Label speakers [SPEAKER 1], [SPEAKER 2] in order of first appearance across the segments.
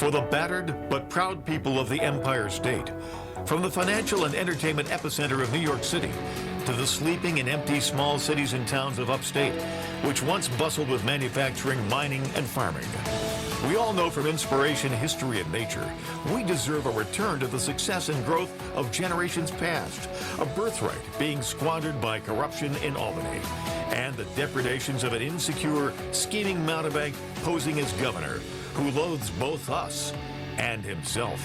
[SPEAKER 1] for the battered but proud people of the Empire State. From the financial and entertainment epicenter of New York City to the sleeping and empty small cities and towns of upstate, which once bustled with manufacturing, mining, and farming. We all know from inspiration, history, and nature, we deserve a return to the success and growth of generations past, a birthright being squandered by corruption in Albany, and the depredations of an insecure, scheming mountebank posing as governor, who loathes both us and himself.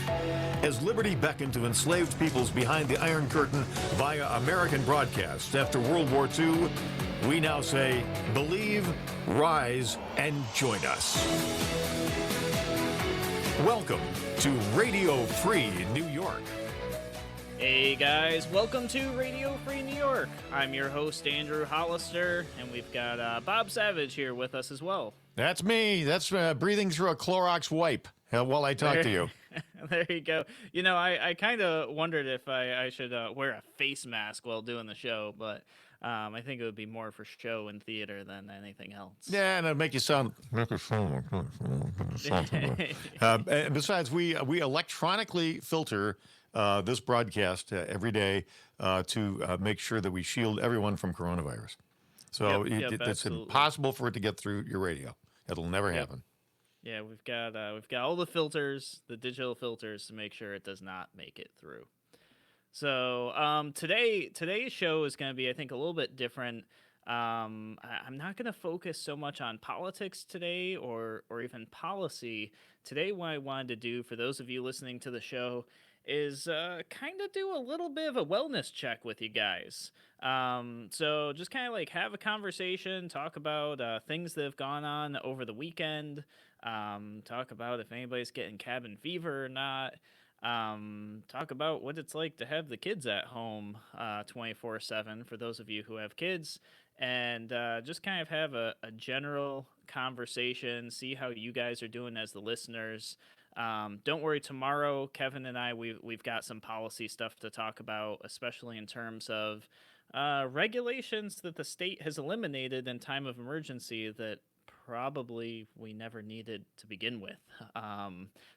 [SPEAKER 1] As liberty beckoned to enslaved peoples behind the Iron Curtain via American broadcasts after World War II, we now say, believe, rise, and join us. Welcome to Radio Free New York.
[SPEAKER 2] Hey guys, welcome to Radio Free New York. I'm your host, Andrew Hollister, and we've got Bob Savage here with us as well.
[SPEAKER 1] That's me. That's breathing through a Clorox wipe while I talk to you.
[SPEAKER 2] There you go. You know, I kind of wondered if I should wear a face mask while doing the show, but I think it would be more for show and theater than anything else.
[SPEAKER 1] Yeah, and it'd make you sound. And besides, we electronically filter this broadcast every day to make sure that we shield everyone from coronavirus. So it's impossible for it to get through your radio. It'll never happen.
[SPEAKER 2] Yeah, we've got all the filters, the digital filters, to make sure it does not make it through. So today's show is going to be, I think, a little bit different. I'm not going to focus so much on politics today or even policy. Today, what I wanted to do for those of you listening to the show is kind of do a little bit of a wellness check with you guys. So just kind of like have a conversation, talk about things that have gone on over the weekend, talk about if anybody's getting cabin fever or not. Talk about what it's like to have the kids at home 24/7 for those of you who have kids, and just kind of have a general conversation, see how you guys are doing as the listeners. Don't worry, tomorrow, Kevin and I, we've got some policy stuff to talk about, especially in terms of regulations that the state has eliminated in time of emergency that probably we never needed to begin with.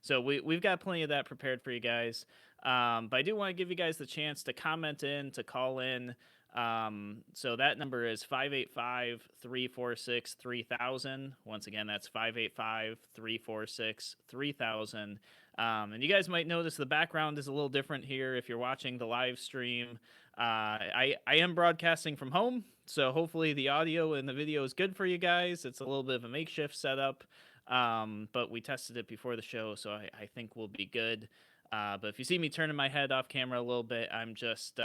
[SPEAKER 2] So we've got plenty of that prepared for you guys. But I do want to give you guys the chance to comment in, to call in. So that number is 585-346-3000. Once again, that's 585-346-3000. And you guys might notice the background is a little different here if you're watching the live stream. I am broadcasting from home, so hopefully the audio and the video is good for you guys. It's a little bit of a makeshift setup, but we tested it before the show, so I think we'll be good. But if you see me turning my head off camera a little bit, I'm just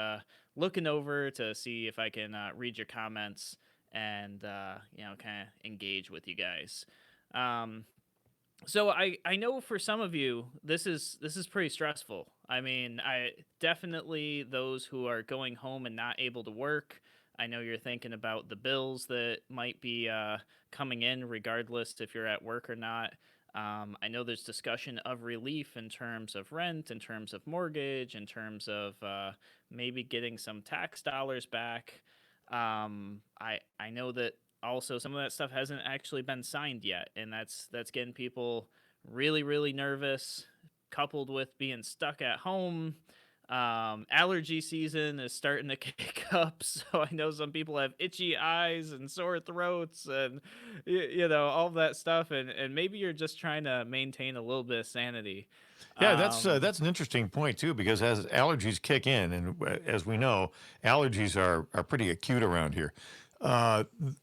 [SPEAKER 2] looking over to see if I can read your comments and kind of engage with you guys. So I know for some of you this is pretty stressful. I mean, I definitely those who are going home and not able to work. I know you're thinking about the bills that might be coming in, regardless if you're at work or not. I know there's discussion of relief in terms of rent, in terms of mortgage, in terms of maybe getting some tax dollars back. I know that also some of that stuff hasn't actually been signed yet, and that's getting people really, really nervous, coupled with being stuck at home. Allergy season is starting to kick up, so I know some people have itchy eyes and sore throats and all that stuff, and maybe you're just trying to maintain a little bit of sanity.
[SPEAKER 1] Yeah, that's an interesting point too, because as allergies kick in, and as we know, allergies are pretty acute around here.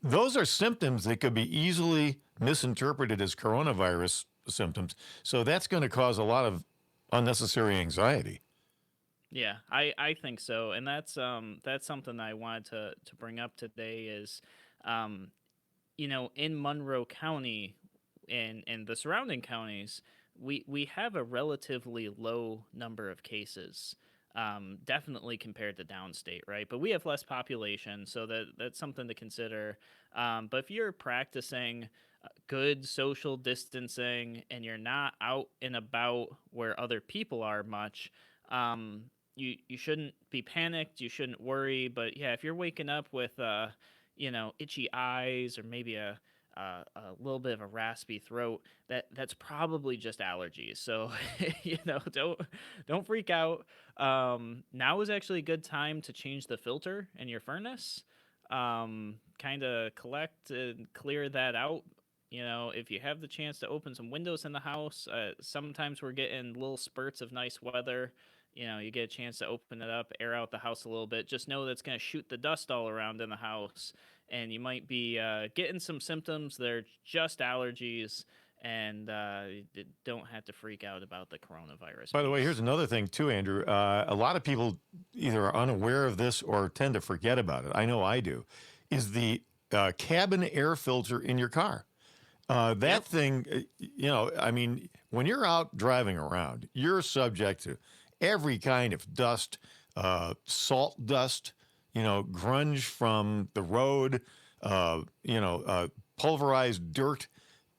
[SPEAKER 1] Those are symptoms that could be easily misinterpreted as coronavirus symptoms. So that's going to cause a lot of unnecessary anxiety.
[SPEAKER 2] Yeah, I think so, and that's something I wanted to bring up today is, in Monroe County and the surrounding counties, we have a relatively low number of cases, definitely compared to downstate, right? But we have less population, so that's something to consider. But if you're practicing good social distancing and you're not out and about where other people are much, you shouldn't be panicked. You shouldn't worry. But yeah, if you're waking up with itchy eyes or maybe a a little bit of a raspy throat, that's probably just allergies. So don't freak out. Now is actually a good time to change the filter in your furnace. Kind of collect and clear that out. If you have the chance to open some windows in the house, sometimes we're getting little spurts of nice weather. You get a chance to open it up, air out the house a little bit. Just know that's going to shoot the dust all around in the house, and you might be getting some symptoms that are just allergies, and don't have to freak out about the coronavirus.
[SPEAKER 3] By the way, here's another thing too, Andrew. A lot of people either are unaware of this or tend to forget about it. I know I do. Is the cabin air filter in your car? That thing, I mean, when you're out driving around, you're subject to every kind of dust, salt dust, grunge from the road, pulverized dirt,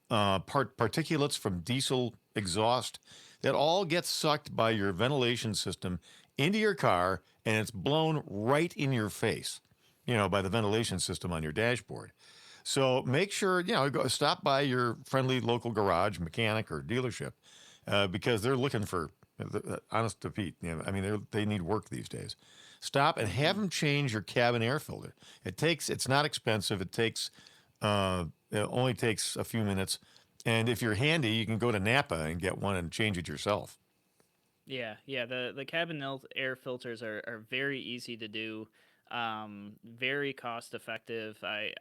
[SPEAKER 3] particulates from diesel exhaust that all gets sucked by your ventilation system into your car, and it's blown right in your face, by the ventilation system on your dashboard. So make sure, stop by your friendly local garage, mechanic, or dealership, because they're looking for, honest to Pete, I mean, they need work these days. Stop and have them change your cabin air filter. It's not expensive. It only takes a few minutes. And if you're handy, you can go to Napa and get one and change it yourself.
[SPEAKER 2] Yeah. The cabin air filters are very easy to do. Very cost effective. I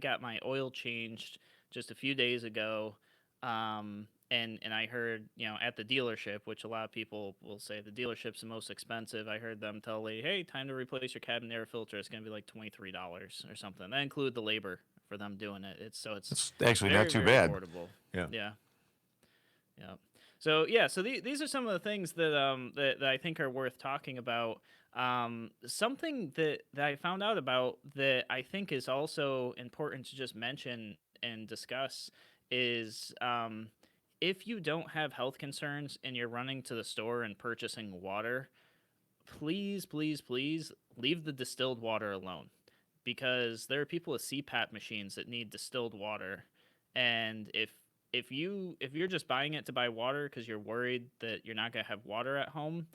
[SPEAKER 2] got my oil changed just a few days ago. And I heard, at the dealership, which a lot of people will say the dealership's the most expensive. I heard them tell the lady, hey, time to replace your cabin air filter. It's going to be like $23 or something. That include the labor for them doing it. It's
[SPEAKER 3] actually
[SPEAKER 2] very,
[SPEAKER 3] not too
[SPEAKER 2] very
[SPEAKER 3] bad.
[SPEAKER 2] affordable.
[SPEAKER 3] Yeah.
[SPEAKER 2] So these are some of the things that I think are worth talking about. Something that I found out about that I think is also important to just mention and discuss is if you don't have health concerns and you're running to the store and purchasing water, please leave the distilled water alone, because there are people with CPAP machines that need distilled water, and if you're just buying it to buy water because you're worried that you're not going to have water at home,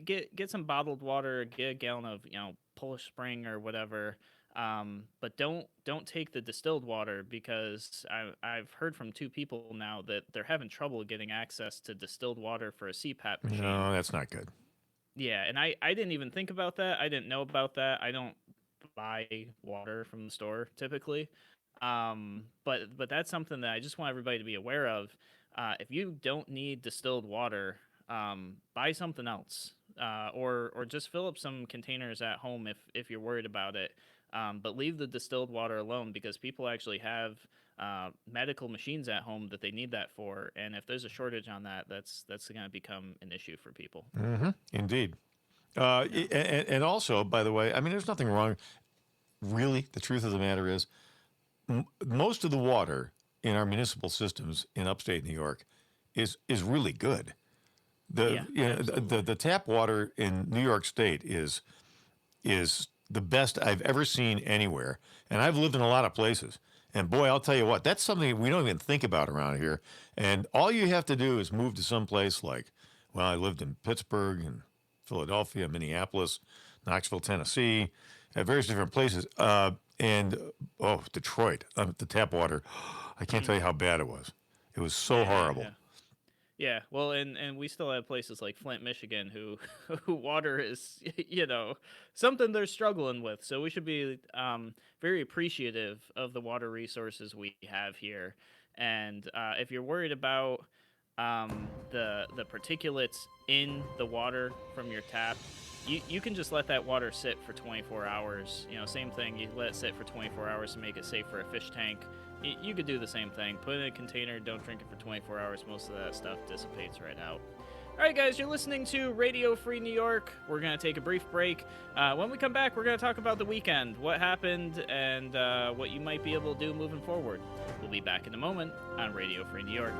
[SPEAKER 2] get some bottled water, get a gallon of Polish Spring or whatever, but don't take the distilled water, because I've heard from 2 people now that they're having trouble getting access to distilled water for a CPAP machine.
[SPEAKER 3] No, that's not good.
[SPEAKER 2] Yeah, and I didn't even think about that. I didn't know about that. I don't buy water from the store typically. But that's something that I just want everybody to be aware of. If you don't need distilled water, buy something else, or just fill up some containers at home if you're worried about it. But leave the distilled water alone, because people actually have medical machines at home that they need that for, and if there's a shortage on that, that's going to become an issue for people.
[SPEAKER 3] Mm-hmm. Indeed. And also, by the way, I mean, there's nothing wrong. Really, the truth of the matter is, most of the water in our municipal systems in upstate New York is really good. The tap water in New York State is the best I've ever seen anywhere, and I've lived in a lot of places. And boy, I'll tell you what, that's something we don't even think about around here. And all you have to do is move to some place like, well, I lived in Pittsburgh and Philadelphia, Minneapolis, Knoxville, Tennessee, at various different places. And Detroit, the tap water, I can't tell you how bad it was. It was so horrible.
[SPEAKER 2] Yeah, well, and we still have places like Flint, Michigan, who water is, something they're struggling with. So we should be very appreciative of the water resources we have here. And if you're worried about the particulates in the water from your tap, you can just let that water sit for 24 hours. Same thing. You let it sit for 24 hours to make it safe for a fish tank. You could do the same thing. Put it in a container. Don't drink it for 24 hours. Most of that stuff dissipates right out. All right, guys, you're listening to Radio Free New York. We're going to take a brief break. When we come back, we're going to talk about the weekend, what happened, and what you might be able to do moving forward. We'll be back in a moment on Radio Free New York.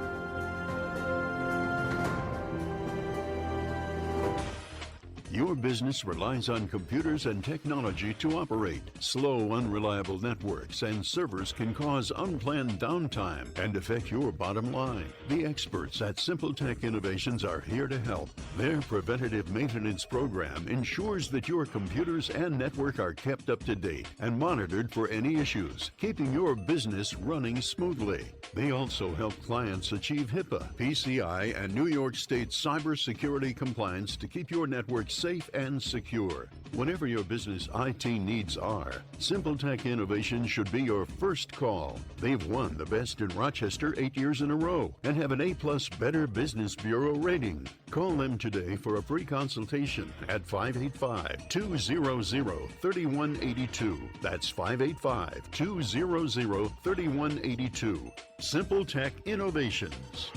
[SPEAKER 4] Your business relies on computers and technology to operate. Slow, unreliable networks and servers can cause unplanned downtime and affect your bottom line. The experts at SimpleTech Innovations are here to help. Their preventative maintenance program ensures that your computers and network are kept up to date and monitored for any issues, keeping your business running smoothly. They also help clients achieve HIPAA, PCI, and New York State cybersecurity compliance to keep your network safe and secure. Whatever your business IT needs are, SimpleTech Innovations should be your first call. They've won the Best in Rochester 8 years in a row and have an A-plus Better Business Bureau rating. Call them today for a free consultation at 585-200-3182. That's 585-200-3182. SimpleTech Innovations.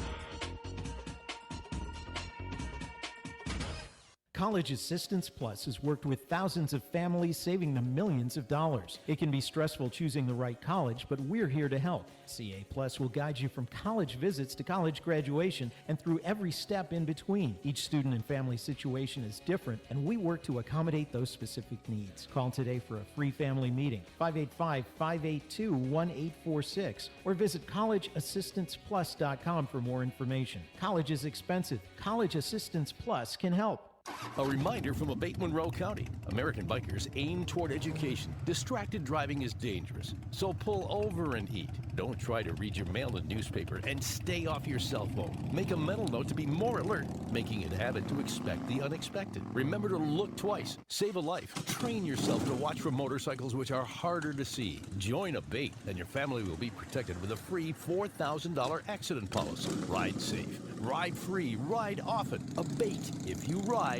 [SPEAKER 5] College Assistance Plus has worked with thousands of families, saving them millions of dollars. It can be stressful choosing the right college, but we're here to help. CA Plus will guide you from college visits to college graduation and through every step in between. Each student and family situation is different, and we work to accommodate those specific needs. Call today for a free family meeting, 585-582-1846, or visit collegeassistanceplus.com for more information. College is expensive. College Assistance Plus can help.
[SPEAKER 6] A reminder from Abate Monroe County. American bikers aim toward education. Distracted driving is dangerous, so pull over and eat. Don't try to read your mail and newspaper, and stay off your cell phone. Make a mental note to be more alert, making it a habit to expect the unexpected. Remember to look twice. Save a life. Train yourself to watch for motorcycles which are harder to see. Join Abate, and your family will be protected with a free $4,000 accident policy. Ride safe. Ride free. Ride often. Abate. If you ride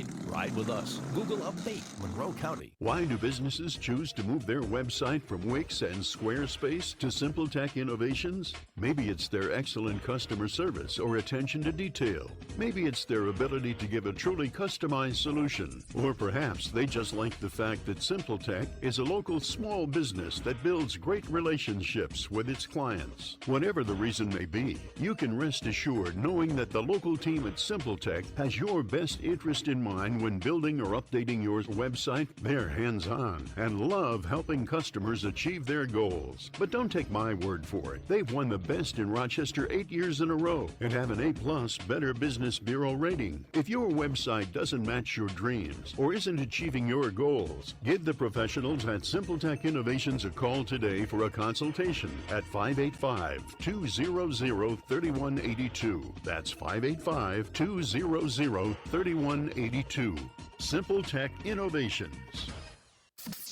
[SPEAKER 6] with us. Google Abate Monroe County.
[SPEAKER 4] Why do businesses choose to move their website from Wix and Squarespace to SimpleTech Innovations? Maybe it's their excellent customer service or attention to detail. Maybe it's their ability to give a truly customized solution. Or perhaps they just like the fact that SimpleTech is a local small business that builds great relationships with its clients. Whatever the reason may be, you can rest assured knowing that the local team at SimpleTech has your best interest in mind when building or updating your website. They're hands-on and love helping customers achieve their goals. But don't take my word for it. They've won the Best in Rochester 8 years in a row and have an A-plus Better Business Bureau rating. If your website doesn't match your dreams or isn't achieving your goals, give the professionals at SimpleTech Innovations a call today for a consultation at 585-200-3182. That's 585-200-3182. SimpleTech Innovations.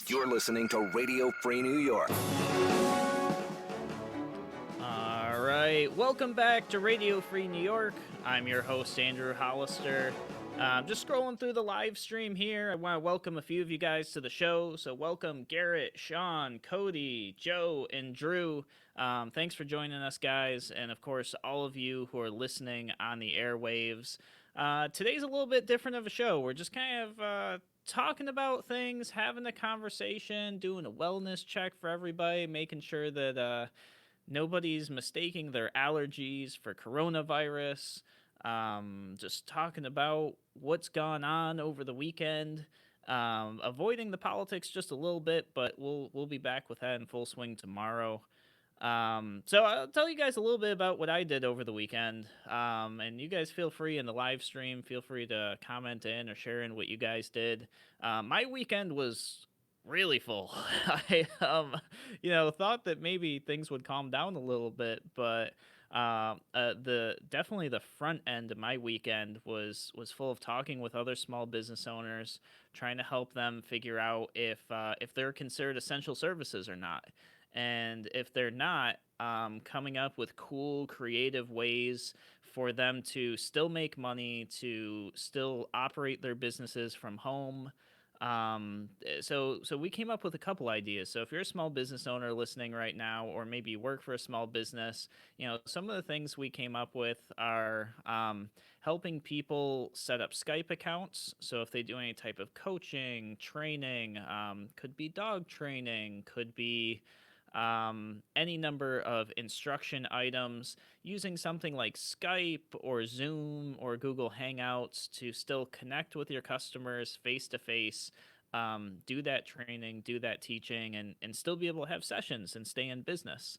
[SPEAKER 7] You're listening to Radio Free New York.
[SPEAKER 2] All right, welcome back to Radio Free New York. I'm your host, Andrew Hollister. Just scrolling through the live stream here. I want to welcome a few of you guys to the show. So welcome Garrett, Sean, Cody, Joe, and Drew. Thanks for joining us, guys. And of course, all of you who are listening on the airwaves. Today's a little bit different of a show. We're just kind of talking about things, having a conversation, doing a wellness check for everybody, making sure that nobody's mistaking their allergies for coronavirus. Just talking about what's gone on over the weekend. Avoiding the politics just a little bit, but we'll be back with that in full swing tomorrow. So I'll tell you guys a little bit about what I did over the weekend. And you guys feel free in the live stream, feel free to comment in or share in what you guys did. My weekend was really full. I, thought that maybe things would calm down a little bit, but definitely the front end of my weekend was full of talking with other small business owners, trying to help them figure out if they're considered essential services or not. And if they're not, coming up with cool, creative ways for them to still make money, to still operate their businesses from home. So we came up with a couple ideas. So if you're a small business owner listening right now, or maybe you work for a small business, some of the things we came up with are helping people set up Skype accounts. So if they do any type of coaching, training, could be dog training, could be any number of instruction items using something like Skype or Zoom or Google Hangouts to still connect with your customers face to face, do that training, do that teaching, and still be able to have sessions and stay in business.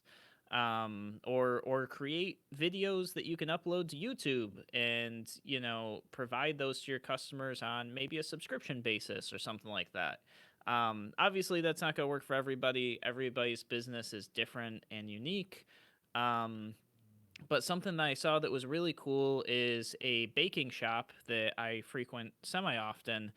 [SPEAKER 2] Or create videos that you can upload to YouTube and provide those to your customers on maybe a subscription basis or something like that. Obviously, that's not going to work for everybody. Everybody's business is different and unique. But something that I saw that was really cool is a baking shop that I frequent semi often.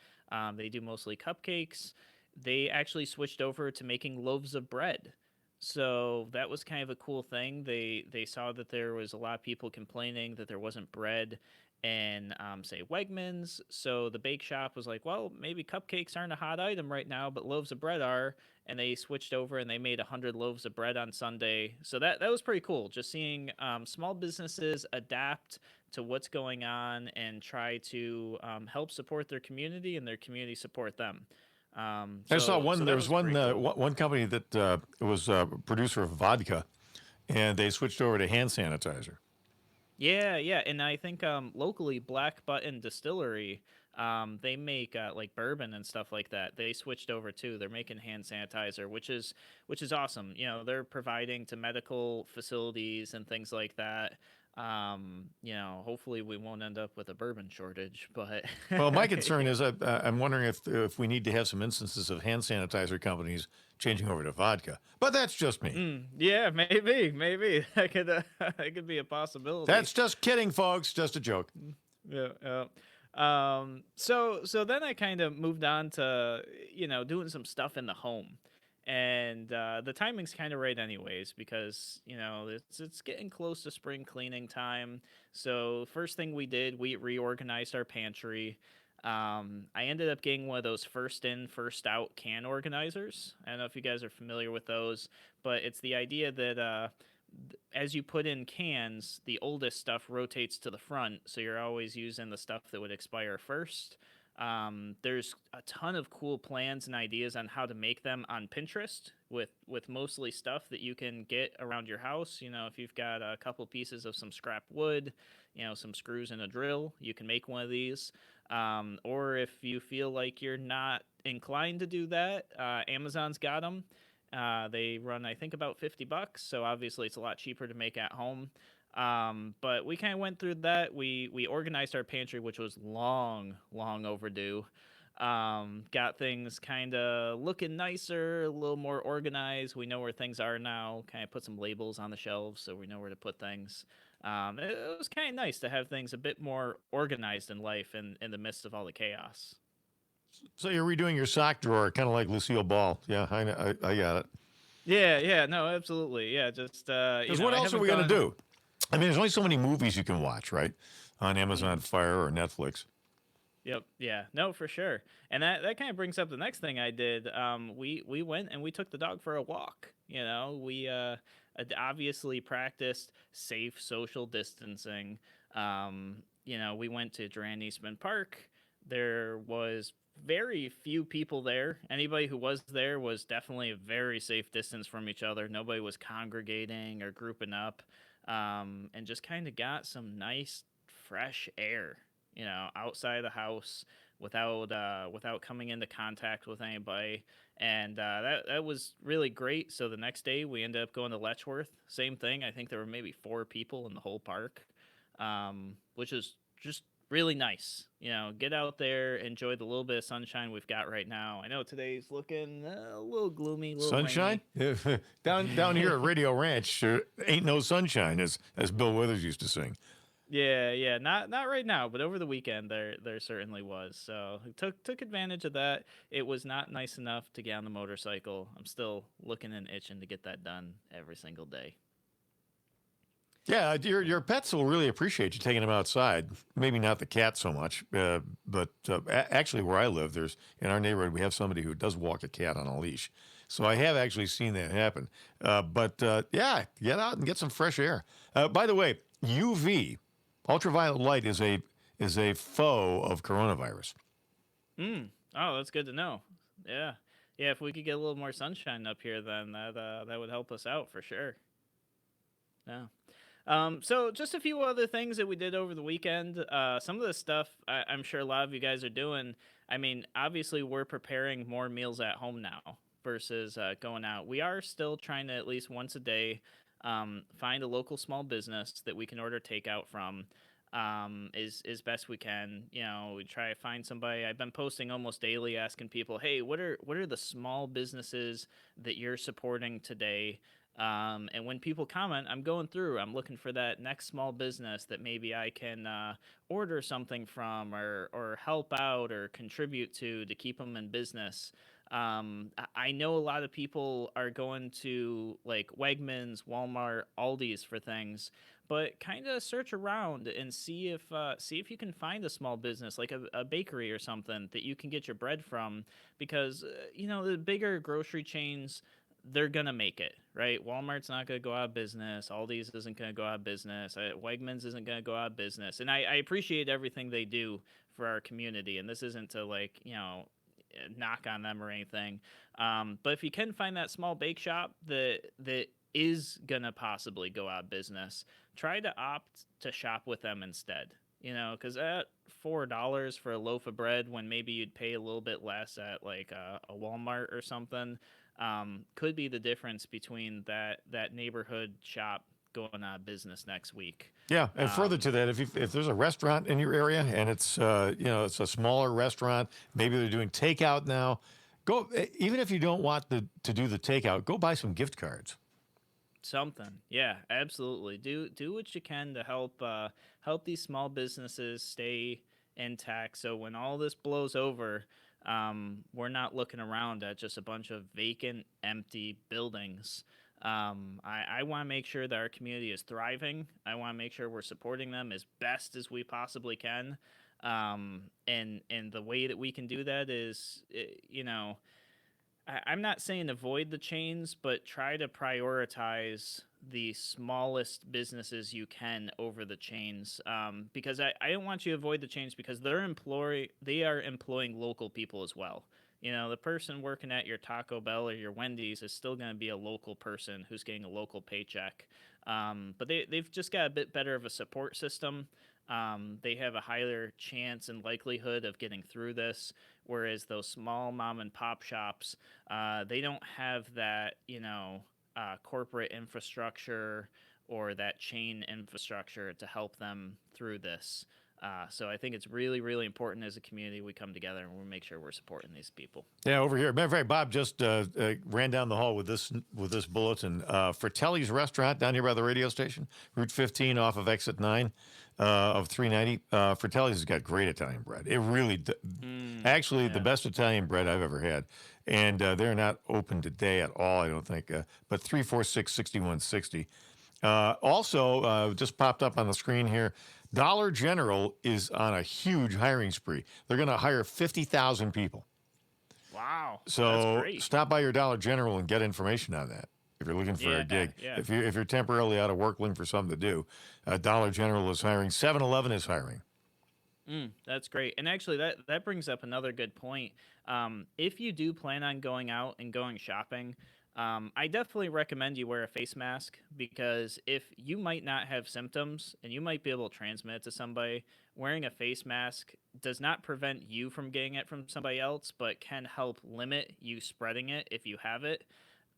[SPEAKER 2] They do mostly cupcakes. They actually switched over to making loaves of bread. So that was kind of a cool thing. They saw that there was a lot of people complaining that there wasn't bread in, say, Wegmans. So the bake shop was like, well, maybe cupcakes aren't a hot item right now, but loaves of bread are. And they switched over and they made 100 loaves of bread on Sunday. So that was pretty cool. Just seeing small businesses adapt to what's going on and try to help support their community and their community support them.
[SPEAKER 3] I saw one.
[SPEAKER 2] that
[SPEAKER 3] There was one
[SPEAKER 2] pretty cool.
[SPEAKER 3] one company that was a producer of vodka, and they switched over to hand sanitizer.
[SPEAKER 2] Yeah, yeah, and I think locally Black Button Distillery, they make like bourbon and stuff like that. They switched over too. They're making hand sanitizer, which is awesome. They're providing to medical facilities and things like that. Hopefully we won't end up with a bourbon shortage, but
[SPEAKER 3] Well, my concern is I'm wondering if we need to have some instances of hand sanitizer companies changing over to vodka. But that's just me.
[SPEAKER 2] yeah, maybe that could that could be a possibility.
[SPEAKER 3] That's just kidding, folks. Just a joke.
[SPEAKER 2] Yeah, yeah. So then I kind of moved on to doing some stuff in the home, and the timing's kind of right anyways because it's getting close to spring cleaning time. So first thing we did, we reorganized our pantry. I ended up getting one of those first in, first out can organizers. I don't know if you guys are familiar with those, but it's the idea that as you put in cans, the oldest stuff rotates to the front, so you're always using the stuff that would expire first. There's a ton of cool plans and ideas on how to make them on Pinterest with mostly stuff that you can get around your house. If you've got a couple pieces of some scrap wood, some screws and a drill, you can make one of these. Or if you feel like you're not inclined to do that, Amazon's got them. They run, I think, about $50, so obviously it's a lot cheaper to make at home. But we kind of went through that. We organized our pantry, which was long overdue. Got things kind of looking nicer, a little more organized. We know where things are now. Kind of put some labels on the shelves so we know where to put things. It was kind of nice to have things a bit more organized in life in the midst of all the chaos.
[SPEAKER 3] So you're redoing your sock drawer, kind of like Lucille Ball. Yeah, I got it.
[SPEAKER 2] Yeah, no, absolutely. Yeah, just
[SPEAKER 3] Because what else are we going to do? I mean, there's only so many movies you can watch, right? On Amazon Fire or Netflix.
[SPEAKER 2] Yep. Yeah. No, for sure. And that kind of brings up the next thing I did. We went and we took the dog for a walk. We obviously practiced safe social distancing. We went to Duran Eastman Park. There was very few people there. Anybody who was there was definitely a very safe distance from each other. Nobody was congregating or grouping up, and just kind of got some nice fresh air, outside the house without coming into contact with anybody. And that was really great. So the next day we ended up going to Letchworth. Same thing. I think there were maybe 4 people in the whole park, which is just really nice. Get out there, enjoy the little bit of sunshine we've got right now. I know today's looking a little gloomy, a little
[SPEAKER 3] Sunshine? down here at Radio Ranch, ain't no sunshine, as Bill Withers used to sing.
[SPEAKER 2] Yeah, not right now, but over the weekend there certainly was. So took advantage of that. It was not nice enough to get on the motorcycle. I'm still looking and itching to get that done every single day.
[SPEAKER 3] Yeah, your pets will really appreciate you taking them outside. Maybe not the cat so much, but actually where I live, in our neighborhood, we have somebody who does walk a cat on a leash. So I have actually seen that happen. Yeah, get out and get some fresh air. By the way, UV, ultraviolet light, is a foe of coronavirus.
[SPEAKER 2] Oh, that's good to know. Yeah. Yeah, if we could get a little more sunshine up here, then that would help us out for sure. Yeah. So just a few other things that we did over the weekend. Some of the stuff I'm sure a lot of you guys are doing. I mean, obviously we're preparing more meals at home now versus going out. We are still trying to at least once a day find a local small business that we can order takeout from. Is best we can. You know, we try to find somebody. I've been posting almost daily, asking people, hey, what are the small businesses that you're supporting today? And when people comment, I'm going through, I'm looking for that next small business that maybe I can order something from or help out or contribute to keep them in business. I know a lot of people are going to like Wegmans, Walmart, Aldi's for things, but kind of search around and see if you can find a small business like a bakery or something that you can get your bread from, because you know, the bigger grocery chains, they're gonna make it, right? Walmart's not gonna go out of business. Aldi's isn't gonna go out of business. Wegmans isn't gonna go out of business. And I appreciate everything they do for our community. And this isn't to like, you know, knock on them or anything. But if you can find that small bake shop that is gonna possibly go out of business, try to opt to shop with them instead. You know, because at $4 for a loaf of bread, when maybe you'd pay a little bit less at like a Walmart or something, could be the difference between that neighborhood shop going out of business next week.
[SPEAKER 3] Yeah, and further to that, if there's a restaurant in your area and it's you know, it's a smaller restaurant, maybe they're doing takeout now. Go, even if you don't want to do the takeout, go buy some gift cards.
[SPEAKER 2] Something, yeah, absolutely. Do what you can to help these small businesses stay intact. So when all this blows over, we're not looking around at just a bunch of vacant, empty buildings. I want to make sure that our community is thriving. I want to make sure we're supporting them as best as we possibly can. And the way that we can do that is, you know, I'm not saying avoid the chains, but try to prioritize the smallest businesses you can over the chains. Because I don't want you to avoid the chains, because they are employing local people as well. You know, the person working at your Taco Bell or your Wendy's is still going to be a local person who's getting a local paycheck. But they've just got a bit better of a support system. They have a higher chance and likelihood of getting through this, whereas those small mom and pop shops, they don't have that, you know, corporate infrastructure or that chain infrastructure to help them through this. So I think it's really, really important as a community we come together and we make sure we're supporting these people.
[SPEAKER 3] Yeah, over here. Matter of fact, Bob just ran down the hall with this bulletin. Fratelli's Restaurant down here by the radio station, Route 15 off of Exit 9 of 390. Fratelli's has got great Italian bread. It really, actually, the best Italian bread I've ever had. And they're not open today at all, I don't think. But 346-6160. Also, just popped up on the screen here, Dollar General is on a huge hiring spree. They're going to hire 50,000 people.
[SPEAKER 2] Wow.
[SPEAKER 3] So
[SPEAKER 2] that's great.
[SPEAKER 3] Stop by your Dollar General and get information on that if you're looking for a gig.
[SPEAKER 2] Yeah.
[SPEAKER 3] If you're temporarily out of work looking for something to do, Dollar General is hiring. 7-Eleven is hiring.
[SPEAKER 2] That's great. And actually, that brings up another good point. If you do plan on going out and going shopping, I definitely recommend you wear a face mask, because if you might not have symptoms and you might be able to transmit it to somebody, wearing a face mask does not prevent you from getting it from somebody else, but can help limit you spreading it if you have it.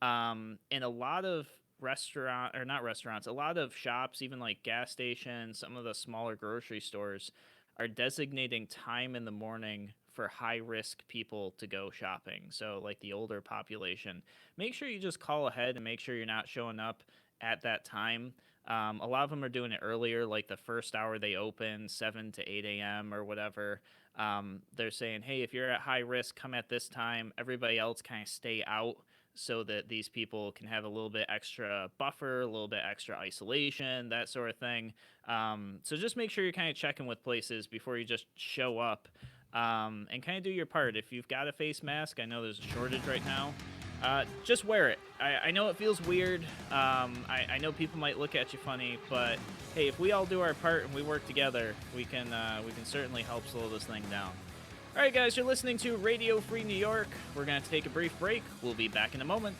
[SPEAKER 2] And a lot of a lot of shops, even like gas stations, some of the smaller grocery stores, are designating time in the morning for high-risk people to go shopping. So like the older population, make sure you just call ahead and make sure you're not showing up at that time. A lot of them are doing it earlier, like the first hour they open, 7 to 8 a.m. or whatever. They're saying, hey, if you're at high risk, come at this time. Everybody else kind of stay out, so that these people can have a little bit extra buffer, a little bit extra isolation, that sort of thing. So just make sure you're kind of checking with places before you just show up, and kind of do your part. If you've got a face mask, I know there's a shortage right now, just wear it. I know it feels weird. I know people might look at you funny, but hey, if we all do our part and we work together, we can certainly help slow this thing down. All right, guys, you're listening to Radio Free New York. We're going to take a brief break. We'll be back in a moment.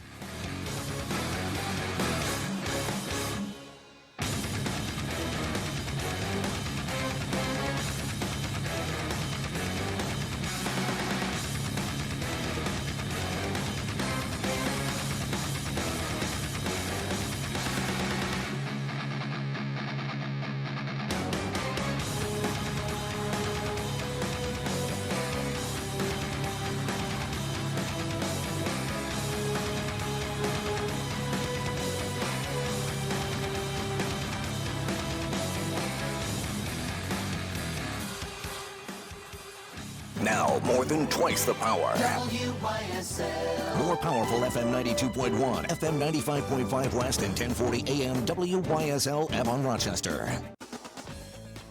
[SPEAKER 7] Now, more than twice the power.
[SPEAKER 8] WYSL.
[SPEAKER 7] More powerful FM 92.1, FM 95.5 West, and 1040 AM WYSL Avon Rochester.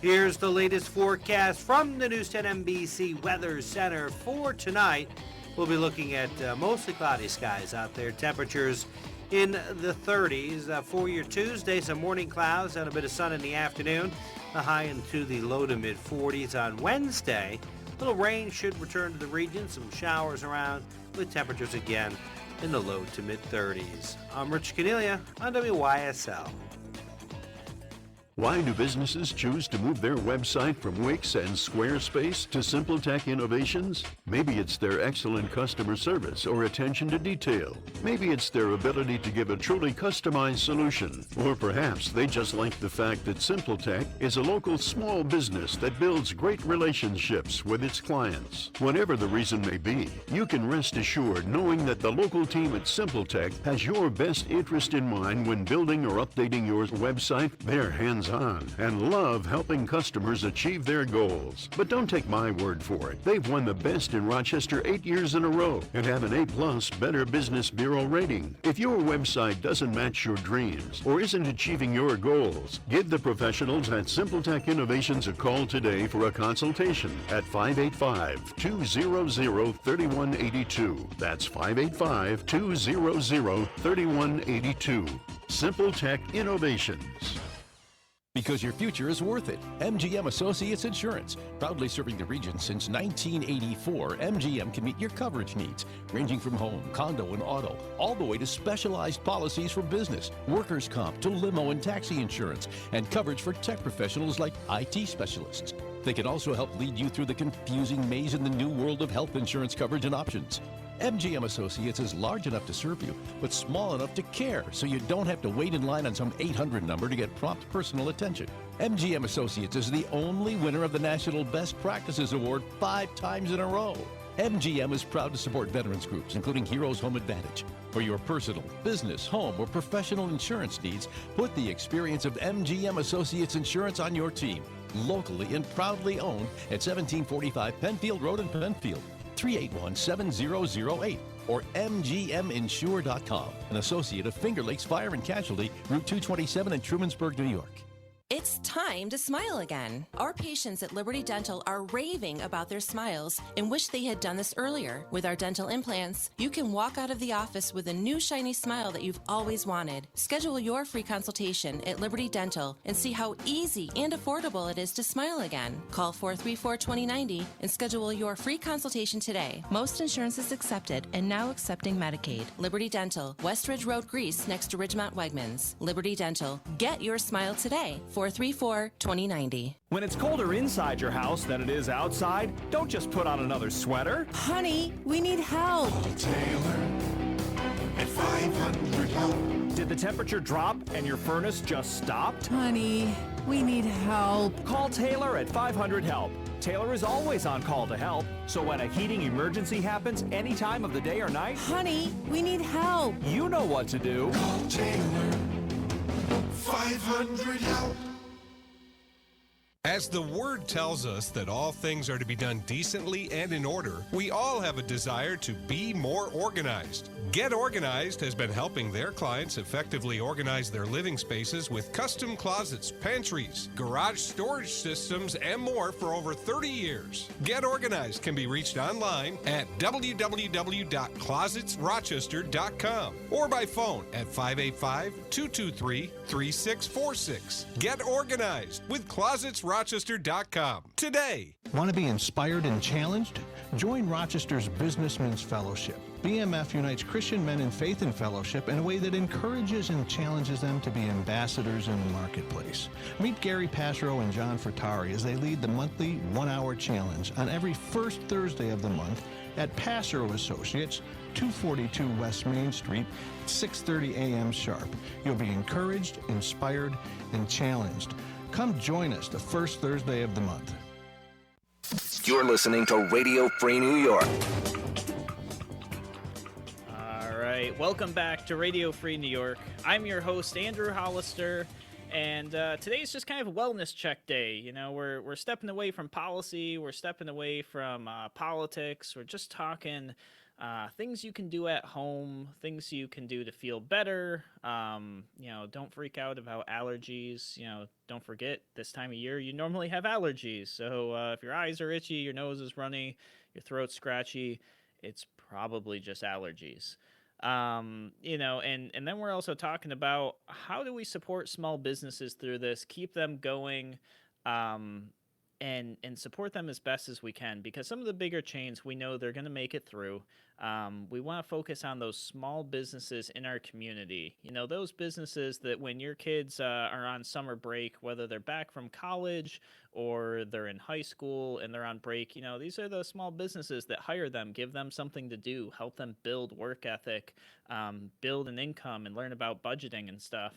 [SPEAKER 9] Here's the latest forecast from the News 10 NBC Weather Center for tonight. We'll be looking at mostly cloudy skies out there. Temperatures in the 30s. For your Tuesday, some morning clouds and a bit of sun in the afternoon. The high into the low to mid 40s on Wednesday. Little rain should return to the region. Some showers around with temperatures again in the low to mid 30s. I'm Rich Cornelia on WYSL.
[SPEAKER 4] Why do businesses choose to move their website from Wix and Squarespace to SimpleTech Innovations? Maybe it's their excellent customer service or attention to detail. Maybe it's their ability to give a truly customized solution. Or perhaps they just like the fact that SimpleTech is a local small business that builds great relationships with its clients. Whatever the reason may be, you can rest assured knowing that the local team at SimpleTech has your best interest in mind when building or updating your website. They're hands-on and love helping customers achieve their goals. But don't take my word for it. They've won the best in Rochester 8 years in a row and have an A+ Better Business Bureau rating. If your website doesn't match your dreams or isn't achieving your goals, give the professionals at SimpleTech Innovations a call today for a consultation at 585-200-3182. That's 585-200-3182. SimpleTech Innovations.
[SPEAKER 6] Because your future is worth it. MGM Associates Insurance. Proudly serving the region since 1984, MGM can meet your coverage needs, ranging from home, condo, and auto, all the way to specialized policies for business, workers' comp, to limo and taxi insurance, and coverage for tech professionals like IT specialists. They can also help lead you through the confusing maze in the new world of health insurance coverage and options. MGM Associates is large enough to serve you, but small enough to care, so you don't have to wait in line on some 800 number to get prompt personal attention. MGM Associates is the only winner of the National Best Practices Award 5 times in a row. MGM is proud to support veterans groups, including Heroes Home Advantage. For your personal, business, home, or professional insurance needs, put the experience of MGM Associates Insurance on your team. Locally and proudly owned at 1745 Penfield Road in Penfield. 381-7008 or mgminsure.com, an associate of Finger Lakes Fire and Casualty, Route 227 in Trumansburg, New York.
[SPEAKER 10] It's time to smile again. Our patients at Liberty Dental are raving about their smiles and wish they had done this earlier. With our dental implants, you can walk out of the office with a new shiny smile that you've always wanted. Schedule your free consultation at Liberty Dental and see how easy and affordable it is to smile again. Call 434-2090 and schedule your free consultation today. Most insurance is accepted and now accepting Medicaid. Liberty Dental, Westridge Road, Greece, next to Ridgemont Wegmans. Liberty Dental. Get your smile today. 434-2090.
[SPEAKER 11] When it's colder inside your house than it is outside, don't just put on another sweater.
[SPEAKER 10] Honey, we need help.
[SPEAKER 12] Call Taylor at 500-HELP.
[SPEAKER 11] Did the temperature drop and your furnace just stopped?
[SPEAKER 10] Honey, we need help.
[SPEAKER 11] Call Taylor at 500-HELP. Taylor is always on call to help, so when a heating emergency happens any time of the day or night,
[SPEAKER 10] honey, we need help.
[SPEAKER 11] You know what to do.
[SPEAKER 12] Call Taylor. 500-HELP.
[SPEAKER 13] As the word tells us that all things are to be done decently and in order, we all have a desire to be more organized. Get Organized has been helping their clients effectively organize their living spaces with custom closets, pantries, garage storage systems, and more for over 30 years. Get Organized can be reached online at www.closetsrochester.com or by phone at 585-223-3646. Get Organized with Closets bmfrochester.com today.
[SPEAKER 14] Want to be inspired and challenged? Join Rochester's Businessmen's Fellowship. BMF unites Christian men in faith and fellowship in a way that encourages and challenges them to be ambassadors in the marketplace. Meet Gary Passero and John Furtari as they lead the monthly one-hour challenge on every first Thursday of the month at Passero Associates, 242 West Main Street, 6:30 a.m. sharp. You'll be encouraged, inspired, and challenged. Come join us the first Thursday of the month.
[SPEAKER 7] You're listening to Radio Free New York.
[SPEAKER 2] All right, welcome back to Radio Free New York. I'm your host, Andrew Hollister, and today's just kind of a wellness check day. You know, we're stepping away from policy, we're stepping away from politics, we're just talking things you can do at home, things you can do to feel better. You know, don't freak out about allergies. You know, don't forget this time of year you normally have allergies. So if your eyes are itchy, your nose is runny, your throat's scratchy, it's probably just allergies. You know, and then we're also talking about how do we support small businesses through this, keep them going, and support them as best as we can, because some of the bigger chains, we know they're going to make it through. We want to focus on those small businesses in our community. You know, those businesses that when your kids are on summer break, whether they're back from college or they're in high school and they're on break, you know, these are the small businesses that hire them, give them something to do, help them build work ethic, build an income, and learn about budgeting and stuff.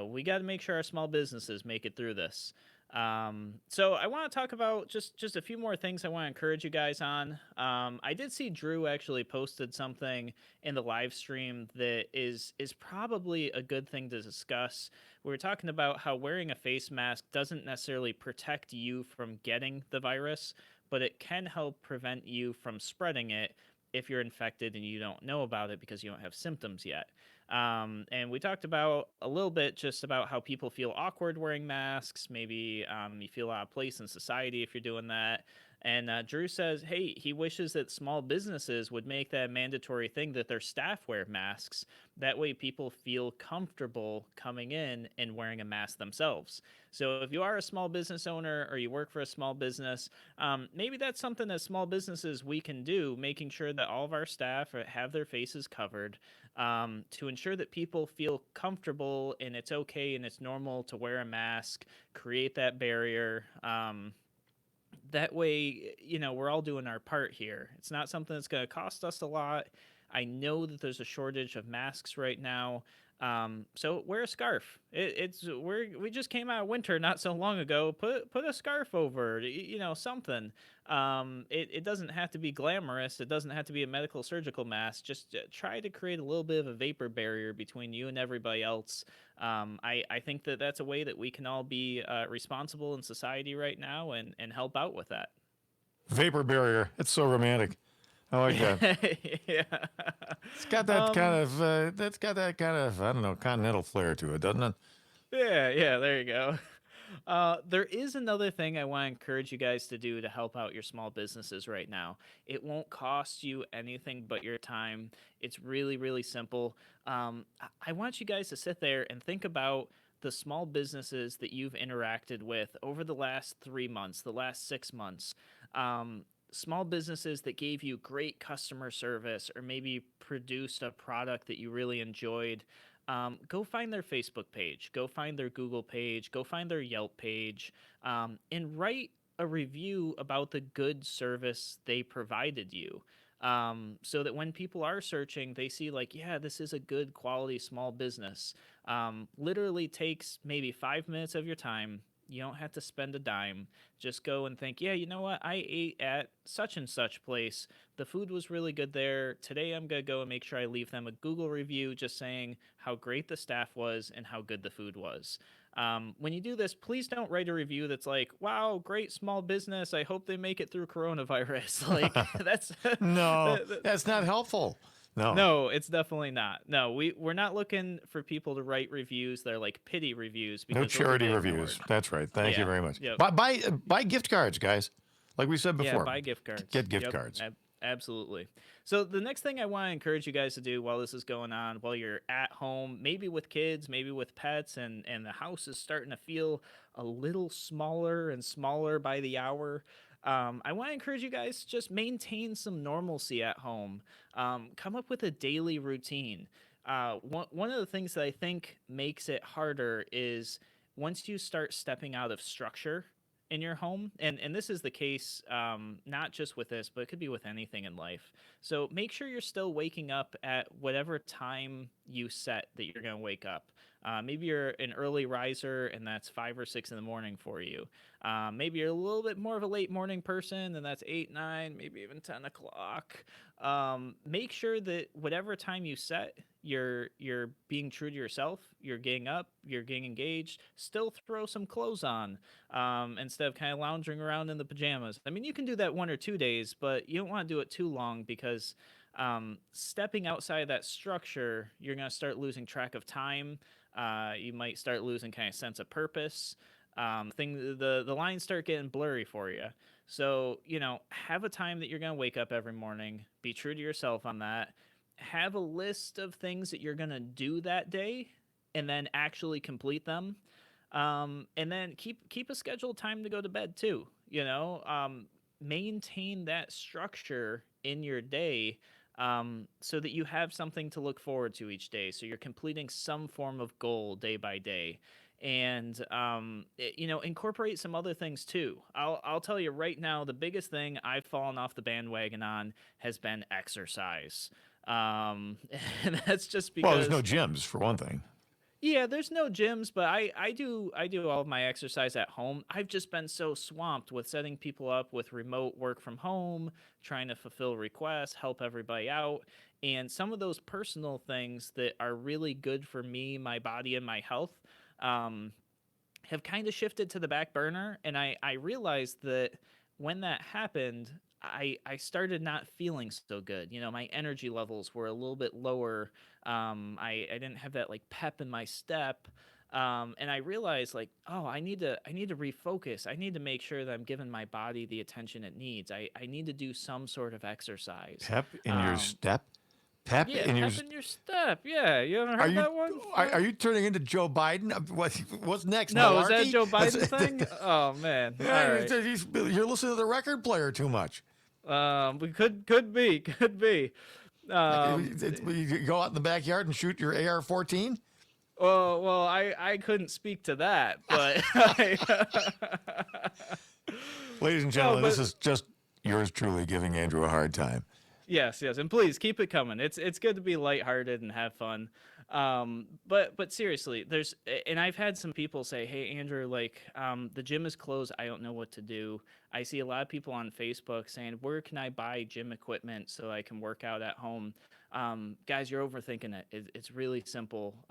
[SPEAKER 2] We got to make sure our small businesses make it through this. So I want to talk about just a few more things I want to encourage you guys on. I did see Drew actually posted something in the live stream that is probably a good thing to discuss. We were talking about how wearing a face mask doesn't necessarily protect you from getting the virus, but it can help prevent you from spreading it if you're infected and you don't know about it because you don't have symptoms yet. And we talked about a little bit just about how people feel awkward wearing masks. Maybe you feel out of place in society if you're doing that. And Drew says, hey, he wishes that small businesses would make that a mandatory thing that their staff wear masks. That way people feel comfortable coming in and wearing a mask themselves. So if you are a small business owner or you work for a small business, maybe that's something that small businesses we can do, making sure that all of our staff have their faces covered, to ensure that people feel comfortable and it's okay and it's normal to wear a mask, create that barrier. That way, you know, we're all doing our part here. It's not something that's going to cost us a lot. I know that there's a shortage of masks right now. So wear a scarf. We just came out of winter not so long ago. Put a scarf over, you know, something. It doesn't have to be glamorous. It doesn't have to be a medical surgical mask. Just try to create a little bit of a vapor barrier between you and everybody else. I think that that's a way that we can all be responsible in society right now and help out with that.
[SPEAKER 3] Vapor barrier. It's so romantic. I like that.
[SPEAKER 2] Yeah.
[SPEAKER 3] It's got that kind of, I don't know, continental flair to it, doesn't it?
[SPEAKER 2] Yeah, there you go. There is another thing I want to encourage you guys to do to help out your small businesses right now. It won't cost you anything but your time. It's really, really simple. I want you guys to sit there and think about the small businesses that you've interacted with over the last 3 months, the last 6 months. Small businesses that gave you great customer service or maybe produced a product that you really enjoyed. Go find their Facebook page, go find their Google page, go find their Yelp page, and write a review about the good service they provided you. So that when people are searching, they see like, yeah, this is a good quality small business. Literally takes maybe 5 minutes of your time. You don't have to spend a dime. Just go and think, yeah, you know what? I ate at such and such place. The food was really good there. Today I'm going to go and make sure I leave them a Google review just saying how great the staff was and how good the food was. When you do this, please don't write a review that's like, wow, great small business. I hope they make it through coronavirus. Like that's
[SPEAKER 3] no, that's not helpful.
[SPEAKER 2] No, it's definitely not. No, we're not looking for people to write reviews that are like pity reviews.
[SPEAKER 3] No charity reviews. That's right. Thank you very much.
[SPEAKER 2] Yep.
[SPEAKER 3] Buy gift cards, guys. Like we said before.
[SPEAKER 2] Yeah, buy gift cards.
[SPEAKER 3] Get gift cards.
[SPEAKER 2] Absolutely. So the next thing I want to encourage you guys to do while this is going on, while you're at home, maybe with kids, maybe with pets, and the house is starting to feel a little smaller and smaller by the hour. I want to encourage you guys to just maintain some normalcy at home. Come up with a daily routine. One of the things that I think makes it harder is once you start stepping out of structure in your home, and this is the case, not just with this, but it could be with anything in life. So make sure you're still waking up at whatever time you set that you're going to wake up. Maybe you're an early riser and that's 5 or 6 in the morning for you. Maybe you're a little bit more of a late morning person and that's 8, 9, maybe even 10 o'clock. Make sure that whatever time you set, you're being true to yourself. You're getting up, you're getting engaged. Still throw some clothes on instead of kind of lounging around in the pajamas. I mean, you can do that 1 or 2 days, but you don't want to do it too long because stepping outside of that structure, you're going to start losing track of time. You might start losing kind of sense of purpose. The lines start getting blurry for you. So, have a time that you're going to wake up every morning. Be true to yourself on that. Have a list of things that you're going to do that day and then actually complete them. And then keep a scheduled time to go to bed too. Maintain that structure in your day so that you have something to look forward to each day. So you're completing some form of goal day by day. And incorporate some other things too. I'll tell you right now, the biggest thing I've fallen off the bandwagon on has been exercise. And that's just because
[SPEAKER 3] Well, there's no gyms for one thing.
[SPEAKER 2] Yeah, there's no gyms, but I do all of my exercise at home. I've just been so swamped with setting people up with remote work from home, trying to fulfill requests, help everybody out, and some of those personal things that are really good for me, my body, and my health have kind of shifted to the back burner. And I realized that when that happened, I started not feeling so good. My energy levels were a little bit lower. I didn't have that like pep in my step. And I realized I need to refocus. I need to make sure that I'm giving my body the attention it needs. I need to do some sort of exercise.
[SPEAKER 3] Pep in your step? Pep
[SPEAKER 2] Yeah,
[SPEAKER 3] in
[SPEAKER 2] pep in your step. Yeah, you haven't heard that one?
[SPEAKER 3] Are you turning into Joe Biden? What's next?
[SPEAKER 2] No,
[SPEAKER 3] malarkey?
[SPEAKER 2] is that Joe Biden thing? Oh man! All right.
[SPEAKER 3] You're listening to the record player too much.
[SPEAKER 2] We could be.
[SPEAKER 3] You go out in the backyard and shoot your AR-14.
[SPEAKER 2] Well, I couldn't speak to that, but
[SPEAKER 3] ladies and gentlemen, this is just yours truly giving Andrew a hard time.
[SPEAKER 2] Yes, and please keep it coming. It's good to be lighthearted and have fun. But seriously, and I've had some people say, "Hey, Andrew, the gym is closed. I don't know what to do." I see a lot of people on Facebook saying, "Where can I buy gym equipment so I can work out at home?" Guys, you're overthinking it. It's really simple.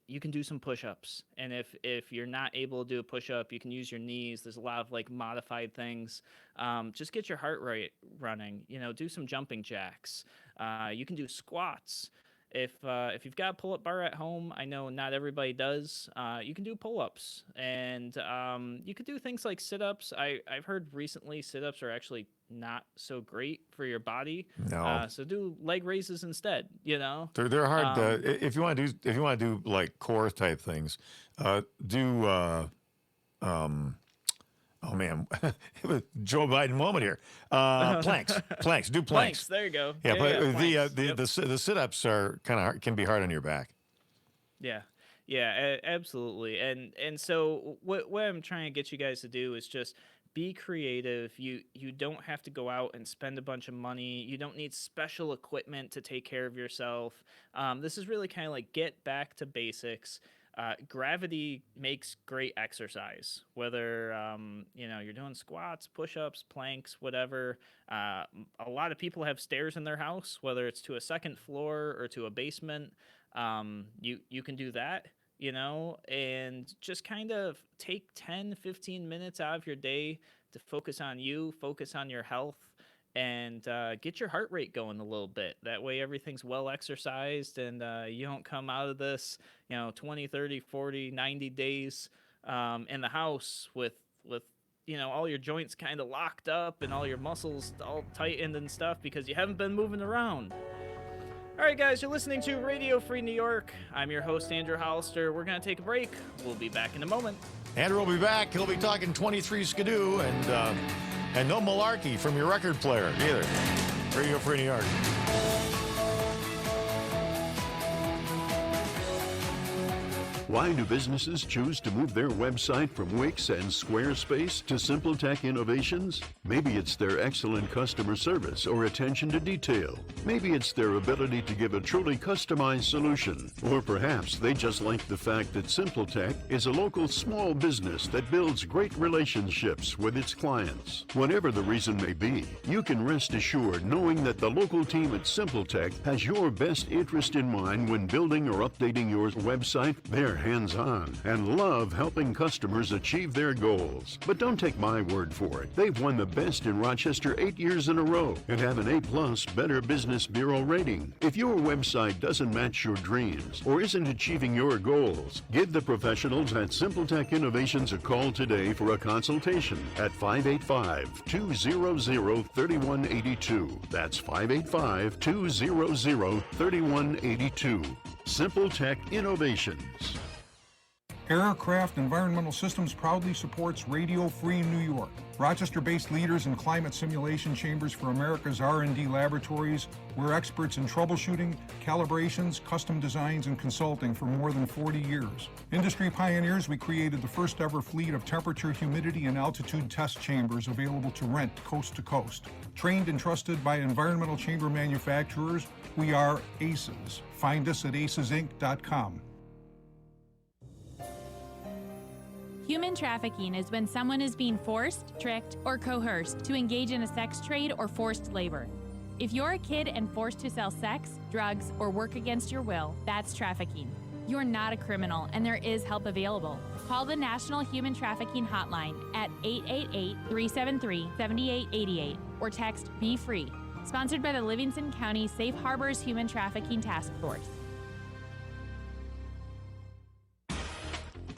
[SPEAKER 2] You can do some push-ups, and if you're not able to do a push-up, you can use your knees. There's a lot of modified things. Just get your heart rate running. Do some jumping jacks. You can do squats. If you've got a pull-up bar at home, I know not everybody does. You can do pull-ups, and you could do things like sit-ups. I've heard recently sit-ups are actually not so great for your body.
[SPEAKER 3] No.
[SPEAKER 2] So do leg raises instead.
[SPEAKER 3] They're hard. If you want to do like core type things, do. Oh man, Joe Biden moment here. Planks. Do planks.
[SPEAKER 2] Planks. There you go.
[SPEAKER 3] Yeah, but
[SPEAKER 2] planks.
[SPEAKER 3] the sit-ups are can be hard on your back.
[SPEAKER 2] Yeah, absolutely. And so what I'm trying to get you guys to do is just be creative. You don't have to go out and spend a bunch of money. You don't need special equipment to take care of yourself. This is really kind of like get back to basics. Gravity makes great exercise, whether you're doing squats, push-ups, planks, whatever. A lot of people have stairs in their house, whether it's to a second floor or to a basement. You can do that, and just kind of take 10-15 minutes out of your day to focus on you, focus on your health, and get your heart rate going a little bit. That way everything's well exercised, and you don't come out of this 20, 30, 40, 90 days in the house with all your joints kind of locked up and all your muscles all tightened and stuff because you haven't been moving around. All right, guys, you're listening to Radio Free New York. I'm your host, Andrew Hollister. We're going to take a break. We'll be back in a moment.
[SPEAKER 3] Andrew will be back. He'll be talking 23 Skidoo and no malarkey from your record player either. Radio Free New York.
[SPEAKER 4] Why do businesses choose to move their website from Wix and Squarespace to SimpleTech Innovations? Maybe it's their excellent customer service or attention to detail. Maybe it's their ability to give a truly customized solution. Or perhaps they just like the fact that SimpleTech is a local small business that builds great relationships with its clients. Whatever the reason may be, you can rest assured knowing that the local team at SimpleTech has your best interest in mind when building or updating your website. They're hands-on and love helping customers achieve their goals. But don't take my word for it. They've won the best in Rochester 8 years in a row and have an A+ Better Business Bureau rating. If your website doesn't match your dreams or isn't achieving your goals, give the professionals at SimpleTech Innovations a call today for a consultation at 585-200-3182. That's 585-200-3182. SimpleTech Innovations.
[SPEAKER 15] Aircraft Environmental Systems proudly supports Radio Free New York. Rochester-based leaders in climate simulation chambers for America's R&D laboratories. We're experts in troubleshooting, calibrations, custom designs, and consulting for more than 40 years. Industry pioneers, we created the first ever fleet of temperature, humidity, and altitude test chambers available to rent coast to coast. Trained and trusted by environmental chamber manufacturers, we are ACES. Find us at acesinc.com.
[SPEAKER 16] Human trafficking is when someone is being forced, tricked, or coerced to engage in a sex trade or forced labor. If you're a kid and forced to sell sex, drugs, or work against your will, that's trafficking. You're not a criminal, and there is help available. Call the National Human Trafficking Hotline at 888-373-7888 or text Be Free. Sponsored by the Livingston County Safe Harbors Human Trafficking Task Force.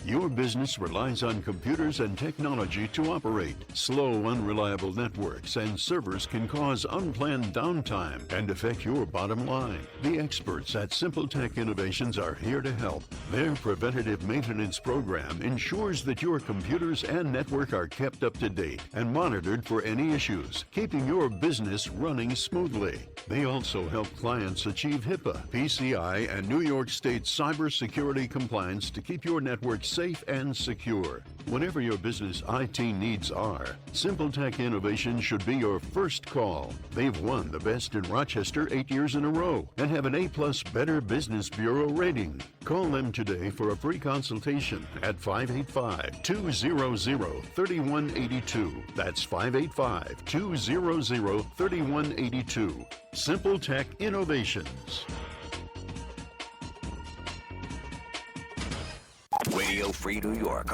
[SPEAKER 4] Your business relies on computers and technology to operate. Slow, unreliable networks and servers can cause unplanned downtime and affect your bottom line. The experts at SimpleTech Innovations are here to help. Their preventative maintenance program ensures that your computers and network are kept up to date and monitored for any issues, keeping your business running smoothly. They also help clients achieve HIPAA, PCI, and New York State cybersecurity compliance to keep your network safe and secure. Whatever your business IT needs are, SimpleTech Innovations should be your first call. They've won the best in Rochester 8 years in a row and have an A+ Better Business Bureau rating. Call them today for a free consultation at 585-200-3182. That's 585-200-3182. SimpleTech Innovations.
[SPEAKER 7] Radio Free New York.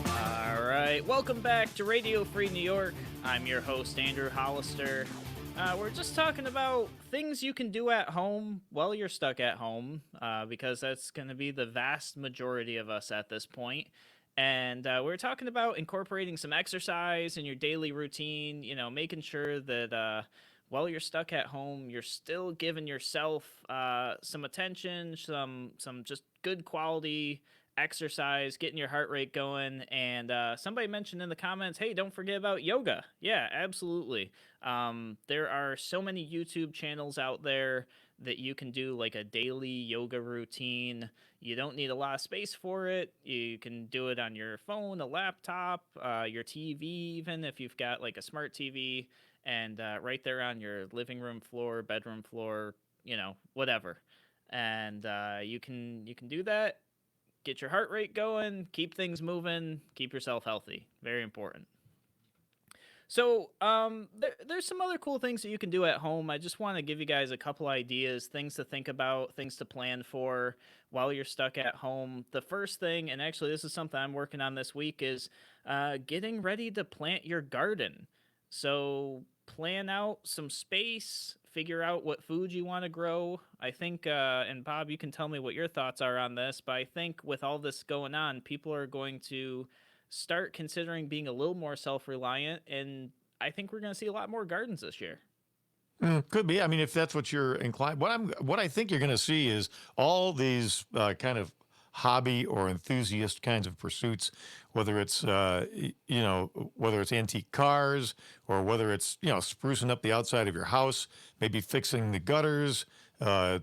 [SPEAKER 2] All right, welcome back to Radio Free New York. I'm your host, Andrew Hollister. We're just talking about things you can do at home while you're stuck at home, because that's going to be the vast majority of us at this point. And we're talking about incorporating some exercise in your daily routine, making sure that while you're stuck at home, you're still giving yourself some attention, some just good quality exercise, getting your heart rate going. And somebody mentioned in the comments, hey, don't forget about yoga. Yeah, absolutely. There are so many YouTube channels out there that you can do like a daily yoga routine. You don't need a lot of space for it. You can do it on your phone, a laptop, your TV, even if you've got like a smart TV. And right there on your living room floor, bedroom floor, whatever. And you can do that, get your heart rate going, keep things moving, keep yourself healthy. Very important. So there's some other cool things that you can do at home. I just want to give you guys a couple ideas, things to think about, things to plan for while you're stuck at home. The first thing, and actually this is something I'm working on this week, is getting ready to plant your garden. So plan out some space, figure out what food you want to grow. I think, and Bob, you can tell me what your thoughts are on this, but I think with all this going on, people are going to start considering being a little more self-reliant, and I think we're going to see a lot more gardens this year.
[SPEAKER 3] Could be. I mean, if that's what you're inclined, what I think you're going to see is all these kind of hobby or enthusiast kinds of pursuits, whether it's whether it's antique cars or whether it's sprucing up the outside of your house, maybe fixing the gutters,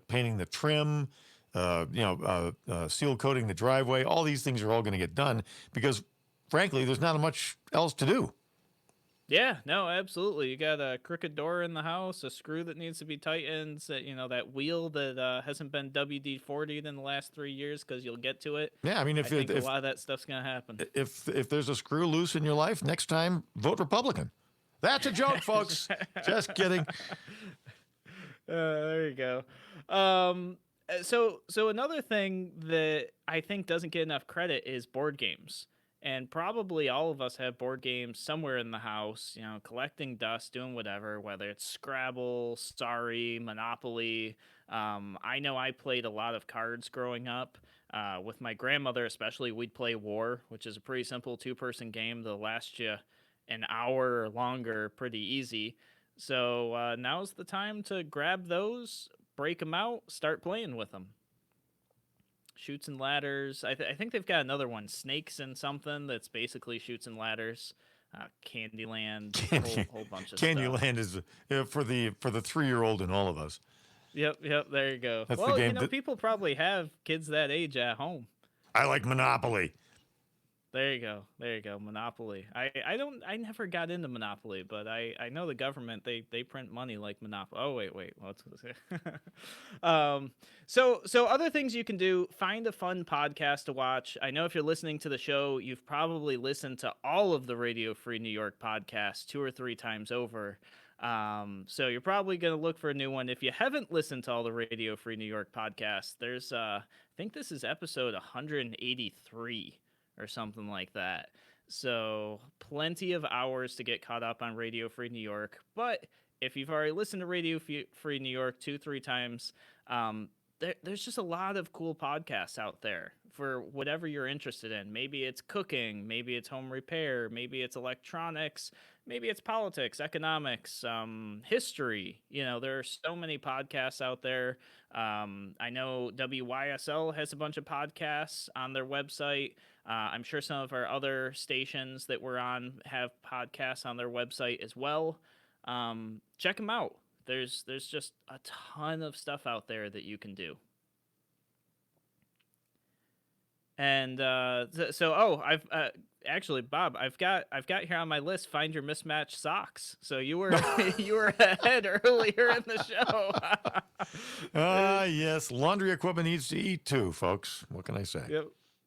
[SPEAKER 3] painting the trim, seal coating the driveway. All these things are all going to get done because, frankly, there's not much else to do.
[SPEAKER 2] Yeah, no, absolutely. You got a crooked door in the house, a screw that needs to be tightened, that wheel that hasn't been WD-40'd in the last 3 years, because you'll get to it.
[SPEAKER 3] Yeah, I mean,
[SPEAKER 2] I think a lot of that stuff's going to happen.
[SPEAKER 3] If there's a screw loose in your life, next time, vote Republican. That's a joke, folks. Just kidding.
[SPEAKER 2] There you go. So another thing that I think doesn't get enough credit is board games. And probably all of us have board games somewhere in the house, collecting dust, doing whatever, whether it's Scrabble, Sorry, Monopoly. I know I played a lot of cards growing up. With my grandmother especially, we'd play War, which is a pretty simple two-person game that'll last you an hour or longer pretty easy. So now's the time to grab those, break them out, start playing with them. Chutes and Ladders. I think they've got another one, Snakes and something, that's basically Chutes and Ladders. Candyland, whole bunch of stuff.
[SPEAKER 3] Candyland is for the 3-year-old in all of us.
[SPEAKER 2] Yep, there you go.
[SPEAKER 3] That's
[SPEAKER 2] well,
[SPEAKER 3] the game
[SPEAKER 2] people probably have kids that age at home.
[SPEAKER 3] I like Monopoly.
[SPEAKER 2] There you go. Monopoly. I never got into Monopoly, but I know the government, they print money like Monopoly. Oh, wait. What's So other things you can do, find a fun podcast to watch. I know if you're listening to the show, you've probably listened to all of the Radio Free New York podcasts 2 or 3 times over. So you're probably going to look for a new one. If you haven't listened to all the Radio Free New York podcasts, there's I think this is episode 183. Or something like that. So plenty of hours to get caught up on Radio Free New York. But if you've already listened to Radio Free New York 2-3 times, there's just a lot of cool podcasts out there for whatever you're interested in. Maybe it's cooking, maybe it's home repair, maybe it's electronics, maybe it's politics, economics, history. There are so many podcasts out there. I know WYSL has a bunch of podcasts on their website. I'm sure some of our other stations that we're on have podcasts on their website as well. Check them out. There's just a ton of stuff out there that you can do. And I've actually, Bob, I've got here on my list, find your mismatched socks. So you were ahead earlier in the show.
[SPEAKER 3] Yes, laundry equipment needs to eat too, folks. What can I say?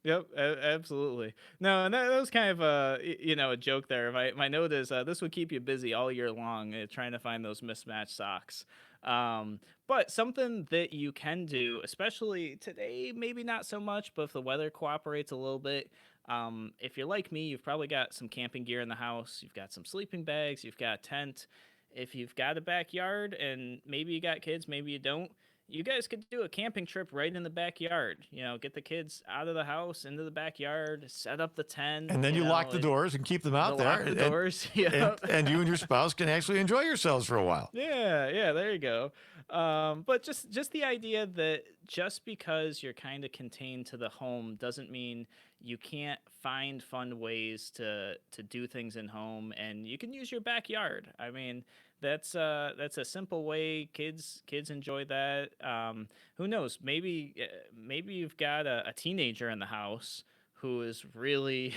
[SPEAKER 2] Yep, absolutely. No, and that was kind of a joke there. My note is this would keep you busy all year long, trying to find those mismatched socks. But something that you can do, especially today, maybe not so much, but if the weather cooperates a little bit, if you're like me, you've probably got some camping gear in the house. You've got some sleeping bags. You've got a tent. If you've got a backyard and maybe you got kids, maybe you don't, you guys could do a camping trip right in the backyard. Get the kids out of the house, into the backyard, set up the tent.
[SPEAKER 3] And then you lock the doors and keep them out there.
[SPEAKER 2] Lock the doors,
[SPEAKER 3] and you and your spouse can actually enjoy yourselves for a while.
[SPEAKER 2] Yeah, there you go. But just the idea that just because you're kind of contained to the home doesn't mean you can't find fun ways to do things in home, and you can use your backyard. I mean, that's a simple way kids enjoy that. Who knows? Maybe you've got a teenager in the house who is really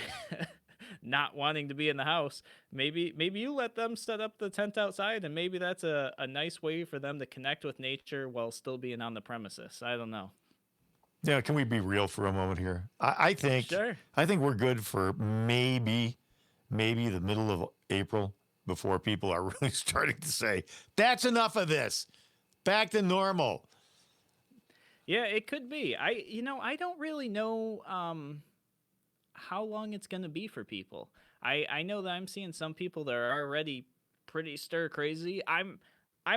[SPEAKER 2] not wanting to be in the house. Maybe you let them set up the tent outside, and maybe that's a nice way for them to connect with nature while still being on the premises. I don't know.
[SPEAKER 3] Yeah, can we be real for a moment here? I think
[SPEAKER 2] Sure.
[SPEAKER 3] I think we're good for maybe the middle of April before people are really starting to say, that's enough of this. Back to normal.
[SPEAKER 2] Yeah, it could be. I don't really know how long it's going to be for people. I know that I'm seeing some people that are already pretty stir crazy. I'm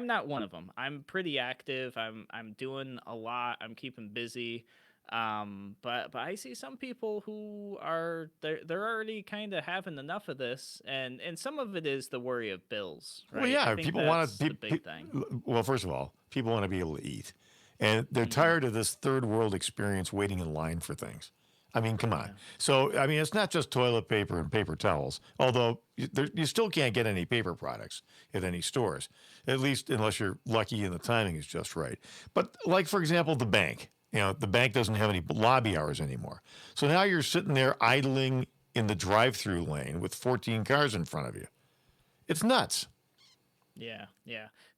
[SPEAKER 2] not one of them. I'm pretty active. I'm doing a lot. I'm keeping busy. But I see some people who are they're already kind of having enough of this, and some of it is the worry of bills. Right?
[SPEAKER 3] Well, yeah,
[SPEAKER 2] I think
[SPEAKER 3] people want
[SPEAKER 2] that's
[SPEAKER 3] to.
[SPEAKER 2] the big thing.
[SPEAKER 3] Well, first of all, people want to be able to eat, and they're tired of this third world experience waiting in line for things. I mean, come on. So, I mean, it's not just toilet paper and paper towels, although you still can't get any paper products at any stores, at least unless you're lucky and the timing is just right. But like, for example, the bank. The bank doesn't have any lobby hours anymore. So now you're sitting there idling in the drive-through lane with 14 cars in front of you. It's nuts.
[SPEAKER 2] Yeah.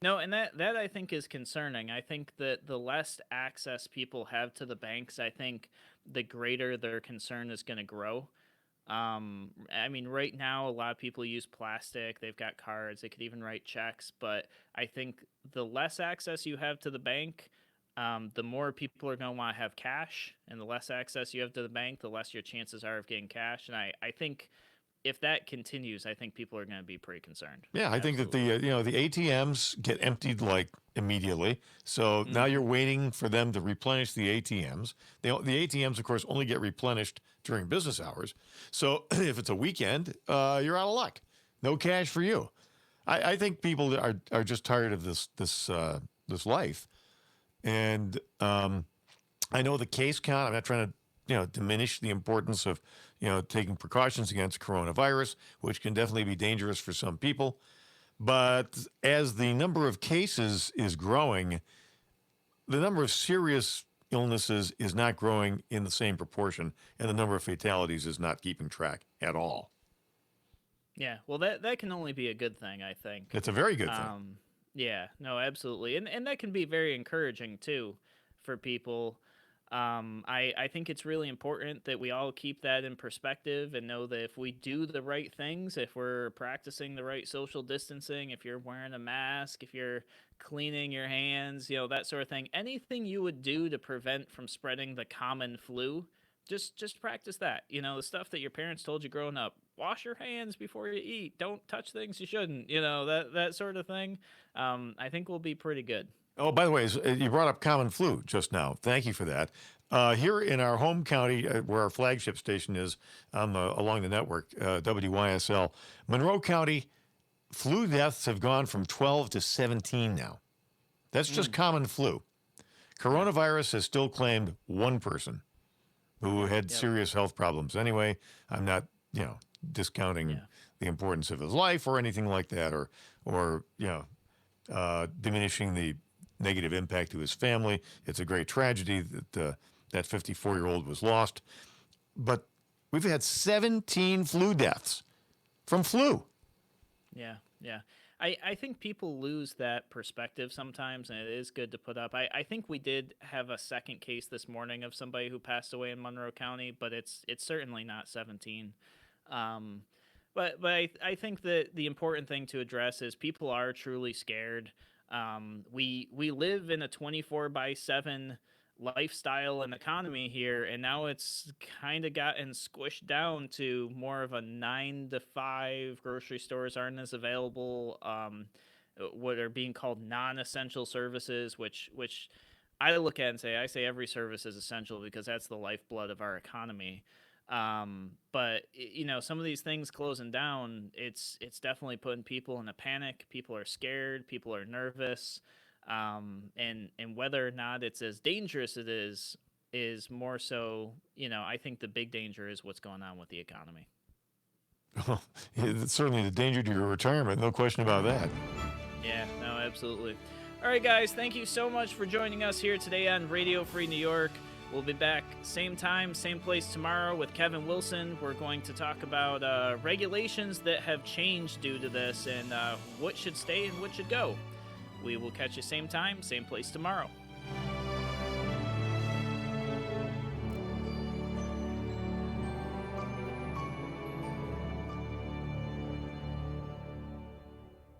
[SPEAKER 2] No, and that I think is concerning. I think that the less access people have to the banks, I think the greater their concern is going to grow. I mean, right now, a lot of people use plastic. They've got cards. They could even write checks. But I think the less access you have to the bank, the more people are going to want to have cash, and the less access you have to the bank, the less your chances are of getting cash. And I think if that continues, I think people are going to be pretty concerned.
[SPEAKER 3] Yeah, I think that the ATMs get emptied like immediately. So now you're waiting for them to replenish the ATMs. The ATMs, of course, only get replenished during business hours. So if it's a weekend, you're out of luck. No cash for you. I think people are just tired of this life. And I know the case count. I'm not trying to diminish the importance of taking precautions against coronavirus, which can definitely be dangerous for some people. But as the number of cases is growing, the number of serious illnesses is not growing in the same proportion, and the number of fatalities is not keeping track at all.
[SPEAKER 2] Yeah, well, that can only be a good thing, I think.
[SPEAKER 3] It's a very good thing.
[SPEAKER 2] Yeah, no, absolutely. And that can be very encouraging, too, for people. I think it's really important that we all keep that in perspective and know that if we do the right things, if we're practicing the right social distancing, if you're wearing a mask, if you're cleaning your hands, that sort of thing, anything you would do to prevent from spreading the common flu, just practice that. The stuff that your parents told you growing up. Wash your hands before you eat. Don't touch things you shouldn't. That sort of thing. I think we'll be pretty good.
[SPEAKER 3] Oh, by the way, you brought up common flu just now. Thank you for that. Here in our home county, where our flagship station is along the network, WYSL, Monroe County, flu deaths have gone from 12 to 17 now. That's just common flu. Coronavirus has still claimed one person who had serious health problems. Anyway, I'm not, discounting the importance of his life or anything like that, or diminishing the negative impact to his family. It's a great tragedy that that 54-year-old was lost. But we've had 17 flu deaths from flu.
[SPEAKER 2] Yeah. I think people lose that perspective sometimes, and it is good to put up. I think we did have a second case this morning of somebody who passed away in Monroe County, but it's certainly not 17. But I think that the important thing to address is people are truly scared. We live in a 24/7 lifestyle and economy here, and now it's kind of gotten squished down to more of a 9 to 5. Grocery stores aren't as available. What are being called non-essential services, which I look at and I say every service is essential because that's the lifeblood of our economy. But some of these things closing down, it's definitely putting people in a panic. People are scared. People are nervous. And whether or not it's as dangerous it is more so, I think the big danger is what's going on with the economy.
[SPEAKER 3] It's certainly the danger to your retirement. No question about that.
[SPEAKER 2] Yeah, no, absolutely. All right, guys, thank you so much for joining us here today on Radio Free New York. We'll be back same time, same place tomorrow with Kevin Wilson. We're going to talk about regulations that have changed due to this and what should stay and what should go. We will catch you same time, same place tomorrow.